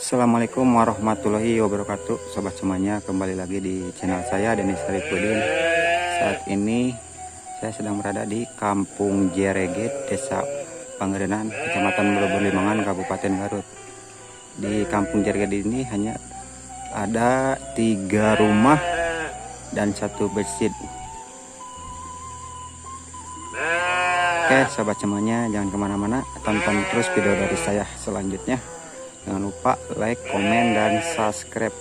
Assalamualaikum warahmatullahi wabarakatuh, sobat semuanya, kembali lagi di channel saya Denis Sarifudin. Saat ini saya sedang berada di Kampung Jereget, Desa Pangerenan, Kecamatan Melubur Limangan, Kabupaten Garut. Di Kampung Jereget ini hanya ada 3 rumah dan 1 masjid. Oke sobat semuanya, jangan kemana-mana, tonton terus video dari saya selanjutnya. Jangan lupa like, komen, dan subscribe.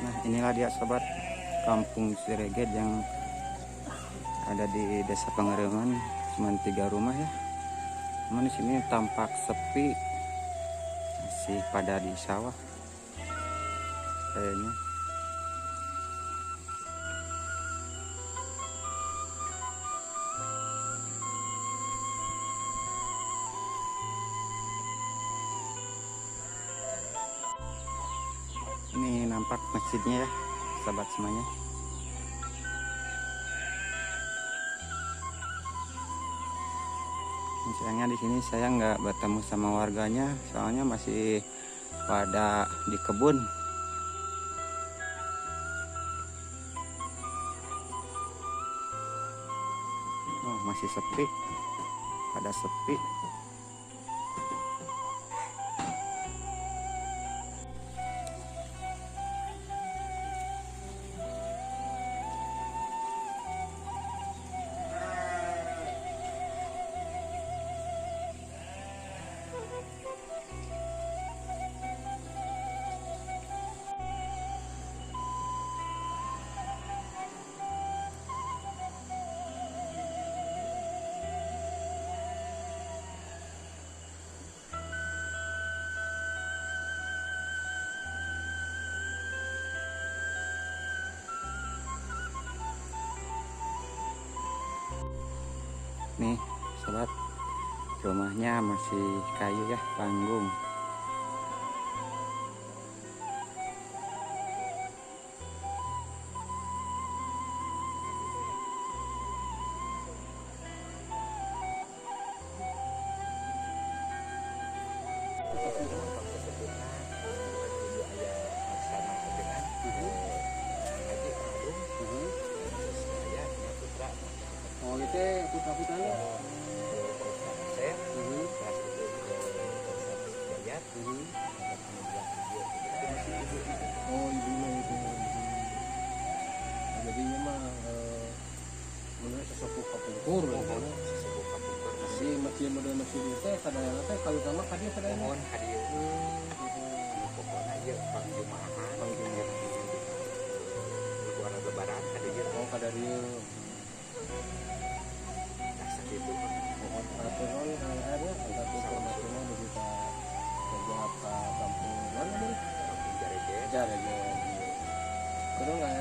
Nah inilah dia sobat, Kampung Jereget yang ada di Desa Pangerenan, cuma 3 rumah ya. Namun di sini tampak sepi, masih pada di sawah kayaknya. Ini nampak masjidnya ya sahabat semuanya. Sayangnya di sini saya nggak bertemu sama warganya, soalnya masih pada di kebun. Oh, masih sepi, pada sepi. Nih sobat, rumahnya masih kayu ya, panggung. Oh itu putra-putranya. Oh ibunya itu. Jadi memang menurut sesepuh kapungkur. Sesepuh kapungkur Si masjid model masjid itu kadang teh kayu sama kadia kadang. mohon hadir. Pokoknya ya pang jumaahan, keluar lebaran hadir. Oh kadaria. Itu Mohon peraturan akhirnya angkat informasinya begitu kerja ke kampung mana nih? Kampung Jereget. Jereget. Kedua nggak